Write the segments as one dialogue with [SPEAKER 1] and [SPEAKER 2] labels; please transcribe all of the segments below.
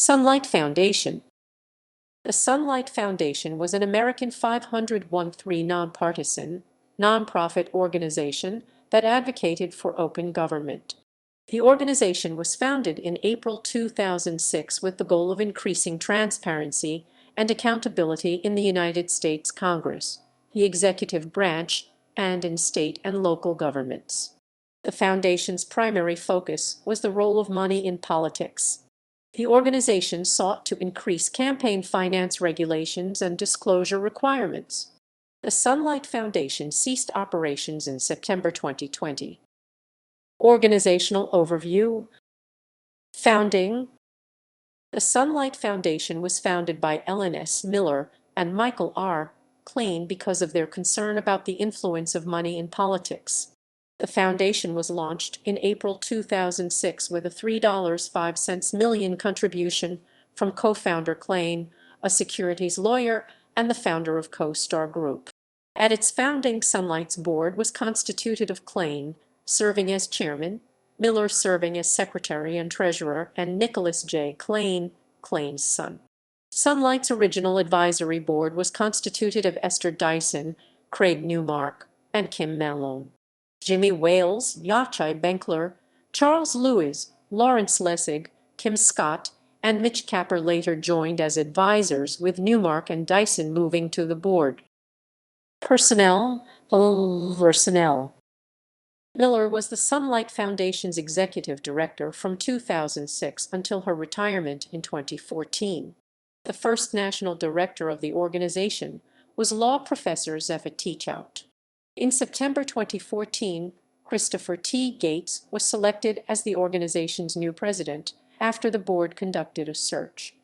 [SPEAKER 1] Sunlight Foundation. The Sunlight Foundation was an American 501(c)(3) nonpartisan, nonprofit organization that advocated for open government. The organization was founded in April 2006 with the goal of increasing transparency and accountability in the United States Congress, the executive branch, and in state and local governments. The foundation's primary focus was the role of money in politics. The organization sought to increase campaign finance regulations and disclosure requirements. The Sunlight Foundation ceased operations in September 2020. Organizational overview. Founding. The Sunlight Foundation was founded by Ellen S. Miller and Michael R. Klein because of their concern about the influence of money in politics. The foundation was launched in April 2006 with a $3.05 million contribution from co-founder Klein, a securities lawyer and the founder of CoStar Group. At its founding, Sunlight's board was constituted of Klein, serving as chairman, Miller serving as secretary and treasurer, and Nicholas J. Klein, Klein's son. Sunlight's original advisory board was constituted of Esther Dyson, Craig Newmark, and Kim Malone. Jimmy Wales, Yachai Benkler, Charles Lewis, Lawrence Lessig, Kim Scott, and Mitch Capper later joined as advisors, with Newmark and Dyson moving to the board. Personnel. Miller was the Sunlight Foundation's executive director from 2006 until her retirement in 2014. The first national director of the organization was law professor Zephyr Teachout. In September 2014, Christopher T. Gates was selected as the organization's new president after the board conducted a search.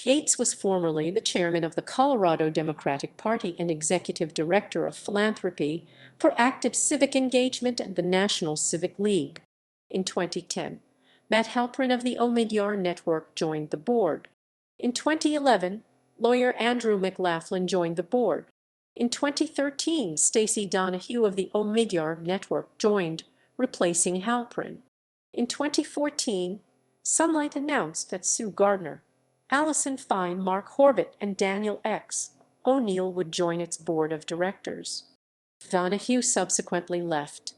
[SPEAKER 1] Gates was formerly the chairman of the Colorado Democratic Party and executive director of philanthropy for active civic engagement and the National Civic League. In 2010, Matt Halprin of the Omidyar Network joined the board. In 2011, lawyer Andrew McLaughlin joined the board. In 2013, Stacey Donahue of the Omidyar Network joined, replacing Halprin. In 2014, Sunlight announced that Sue Gardner, Allison Fine, Mark Horvat, and Daniel X. O'Neill would join its board of directors. Donahue subsequently left.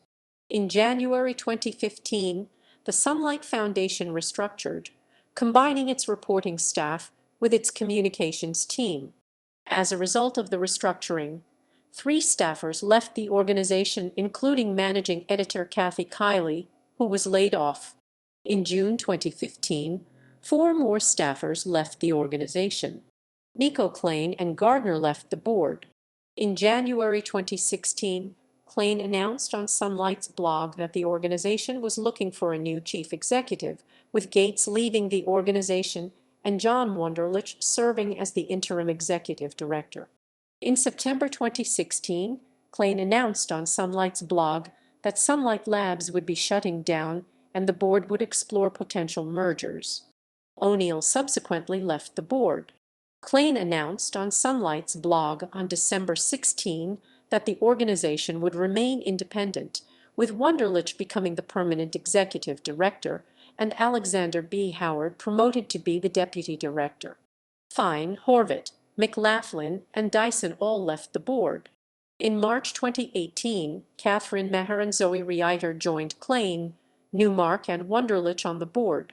[SPEAKER 1] In January 2015, the Sunlight Foundation restructured, combining its reporting staff with its communications team. As a result of the restructuring, 3 staffers left the organization, including managing editor Kathy Kiley, who was laid off. In June 2015, 4 more staffers left the organization. Nico Klein and Gardner left the board. In January 2016, Klein announced on Sunlight's blog that the organization was looking for a new chief executive, with Gates leaving the organization and John Wunderlich serving as the interim executive director. In September 2016, Klein announced on Sunlight's blog that Sunlight Labs would be shutting down and the board would explore potential mergers. O'Neill subsequently left the board. Klein announced on Sunlight's blog on December 16 that the organization would remain independent, with Wunderlich becoming the permanent executive director and Alexander B. Howard promoted to be the deputy director. Fine, Horvat, McLaughlin, and Dyson all left the board. In March 2018, Catherine Maher and Zoe Reiter joined Klein, Newmark, and Wunderlich on the board.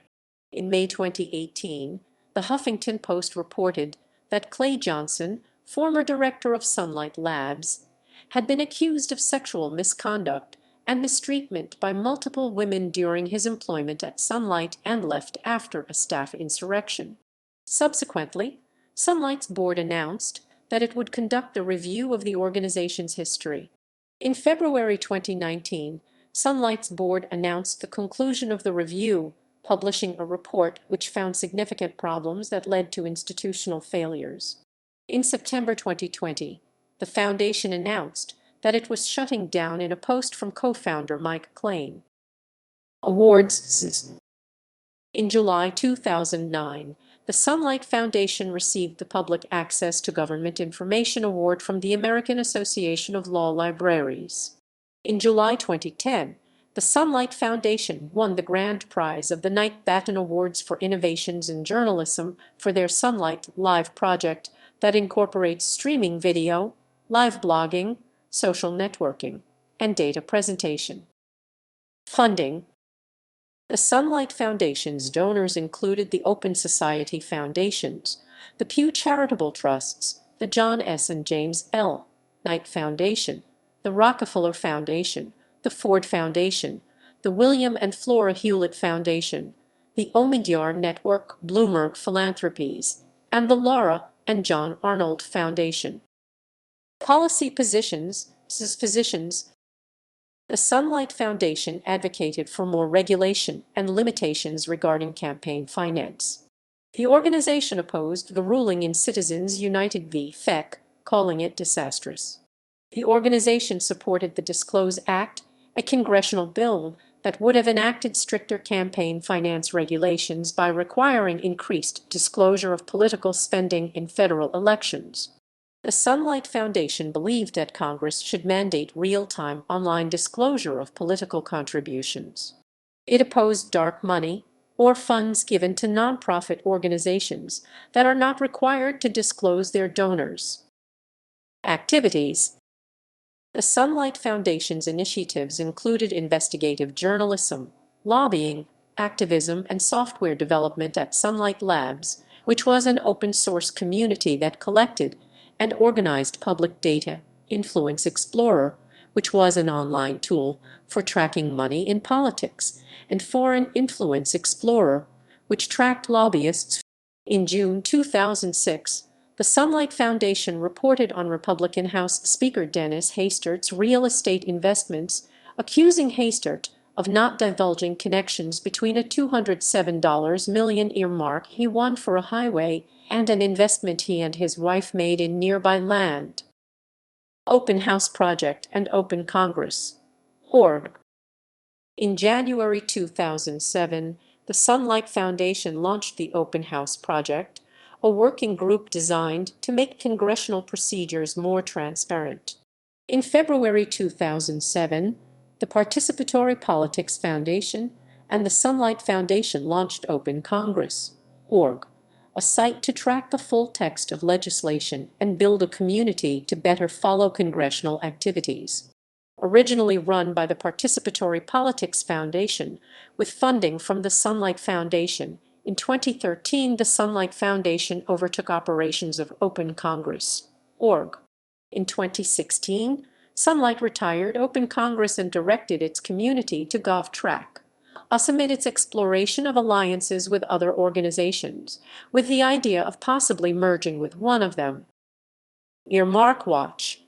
[SPEAKER 1] In May 2018, the Huffington Post reported that Clay Johnson, former director of Sunlight Labs, had been accused of sexual misconduct and mistreatment by multiple women during his employment at Sunlight and left after a staff insurrection. Subsequently, Sunlight's board announced that it would conduct a review of the organization's history. In February 2019, Sunlight's board announced the conclusion of the review, publishing a report which found significant problems that led to institutional failures. In September 2020, the foundation announced that it was shutting down in a post from co-founder Mike Klein. Awards. In July 2009, the Sunlight Foundation received the Public Access to Government Information Award from the American Association of Law Libraries. In July 2010, The Sunlight Foundation won the grand prize of the Knight Batten Awards for Innovations in Journalism for their Sunlight Live project that incorporates streaming video, live blogging, social networking, and data presentation. Funding. The Sunlight Foundation's donors included the Open Society Foundations, the Pew Charitable Trusts, the John S. and James L. Knight Foundation, the Rockefeller Foundation, the Ford Foundation, the William and Flora Hewlett Foundation, the Omidyar Network, Bloomberg Philanthropies, and the Laura and John Arnold Foundation. Policy positions. The Sunlight Foundation advocated for more regulation and limitations regarding campaign finance. The organization opposed the ruling in Citizens United v. FEC, calling it disastrous. The organization supported the Disclose Act, a congressional bill that would have enacted stricter campaign finance regulations by requiring increased disclosure of political spending in federal elections. The Sunlight Foundation believed that Congress should mandate real-time online disclosure of political contributions. It opposed dark money, or funds given to nonprofit organizations that are not required to disclose their donors. Activities. The Sunlight Foundation's initiatives included investigative journalism, lobbying, activism, and software development at Sunlight Labs, which was an open-source community that collected and organized public data, Influence Explorer, which was an online tool for tracking money in politics, and Foreign Influence Explorer, which tracked lobbyists. In June 2006, the Sunlight Foundation reported on Republican House Speaker Dennis Hastert's real estate investments, accusing Hastert of not divulging connections between a $207 million earmark he won for a highway and an investment he and his wife made in nearby land. Open House Project and Open Congress. Org. In January 2007, the Sunlight Foundation launched the Open House Project, a working group designed to make congressional procedures more transparent. In February 2007, the Participatory Politics Foundation and the Sunlight Foundation launched Open Congress. Org, a site to track the full text of legislation and build a community to better follow congressional activities. Originally run by the Participatory Politics Foundation, with funding from the Sunlight Foundation, in 2013 the Sunlight Foundation overtook operations of Open Congress. Org. In 2016, Sunlight retired Open Congress and directed its community to GovTrack, amid its exploration of alliances with other organizations, with the idea of possibly merging with one of them. Earmark Watch.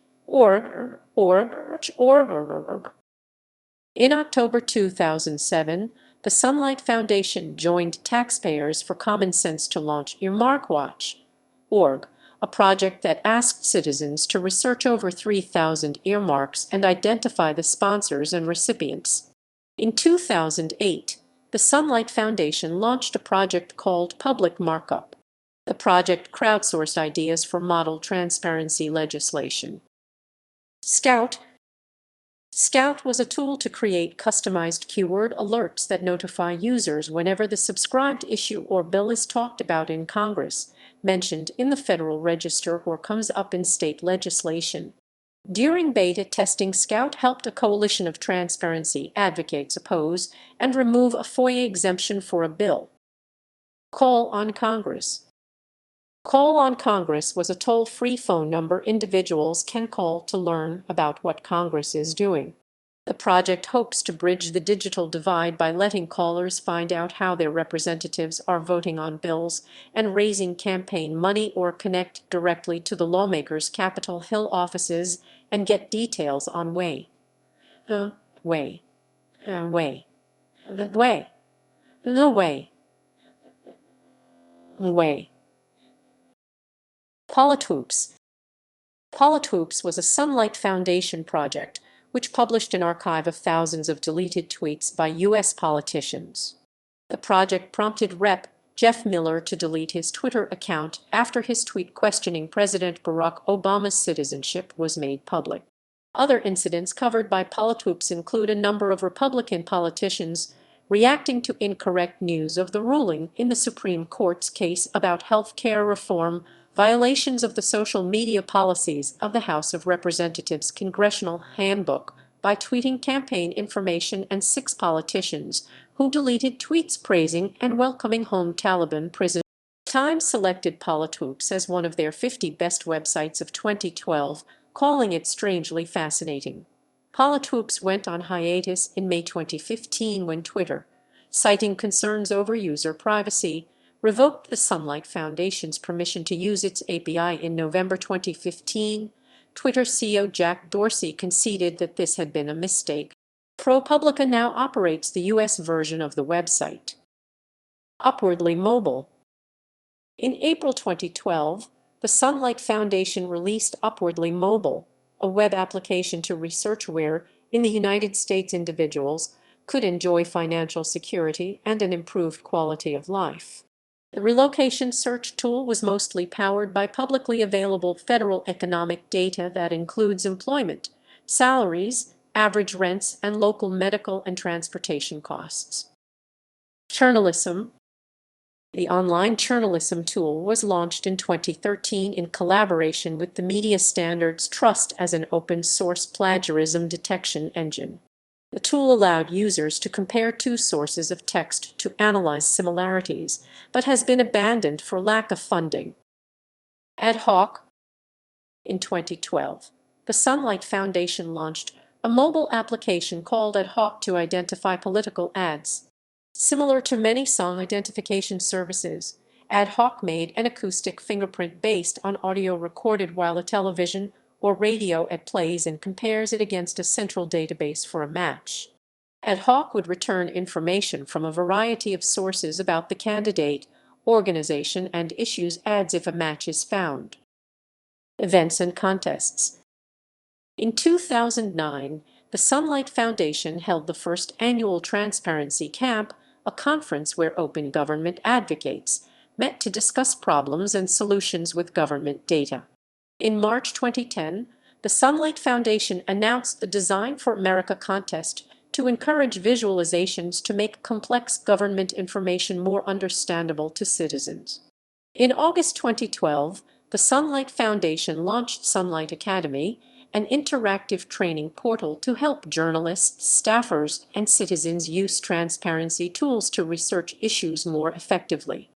[SPEAKER 1] In October 2007, the Sunlight Foundation joined Taxpayers for Common Sense to launch Earmark Watch. Org, a project that asked citizens to research over 3,000 earmarks and identify the sponsors and recipients. In 2008, the Sunlight Foundation launched a project called Public Markup. The project crowdsourced ideas for model transparency legislation. Scout. Scout was a tool to create customized keyword alerts that notify users whenever the subscribed issue or bill is talked about in Congress, mentioned in the Federal Register, or comes up in state legislation. During beta testing, Scout helped a coalition of transparency advocates oppose and remove a FOIA exemption for a bill. Call on Congress. Call on Congress was a toll-free phone number individuals can call to learn about what Congress is doing. The project hopes to bridge the digital divide by letting callers find out how their representatives are voting on bills and raising campaign money, or connect directly to the lawmakers' Capitol Hill offices and get details on the way. Polithoops. Polithoops was a Sunlight Foundation project which published an archive of thousands of deleted tweets by U.S. politicians. The project prompted Rep. Jeff Miller to delete his Twitter account after his tweet questioning President Barack Obama's citizenship was made public. Other incidents covered by Politics include a number of Republican politicians reacting to incorrect news of the ruling in the Supreme Court's case about health care reform, violations of the social media policies of the House of Representatives Congressional Handbook by tweeting campaign information, and 6 politicians who deleted tweets praising and welcoming home Taliban prisoners. Time selected Politics as one of their 50 best websites of 2012, calling it strangely fascinating. Politics went on hiatus in May 2015 when Twitter, citing concerns over user privacy, revoked the Sunlight Foundation's permission to use its API in November 2015. Twitter CEO Jack Dorsey conceded that this had been a mistake. ProPublica now operates the U.S. version of the website. Upwardly Mobile. In April 2012, the Sunlight Foundation released Upwardly Mobile, a web application to research where, in the United States, individuals could enjoy financial security and an improved quality of life. The relocation search tool was mostly powered by publicly available federal economic data that includes employment, salaries, average rents, and local medical and transportation costs. Journalism. The online journalism tool was launched in 2013 in collaboration with the Media Standards Trust as an open-source plagiarism detection engine. The tool allowed users to compare 2 sources of text to analyze similarities, but has been abandoned for lack of funding. Ad hoc. In 2012, the Sunlight Foundation launched a mobile application called Ad hoc to identify political ads. Similar to many song identification services, Ad hoc made an acoustic fingerprint based on audio recorded while a television or radio ad plays and compares it against a central database for a match. Ad hoc would return information from a variety of sources about the candidate, organization, and issues ads if a match is found. Events and contests. In 2009, the Sunlight Foundation held the first annual Transparency Camp, a conference where open government advocates met to discuss problems and solutions with government data. In March 2010, the Sunlight Foundation announced the Design for America contest to encourage visualizations to make complex government information more understandable to citizens. In August 2012, the Sunlight Foundation launched Sunlight Academy, an interactive training portal to help journalists, staffers, and citizens use transparency tools to research issues more effectively.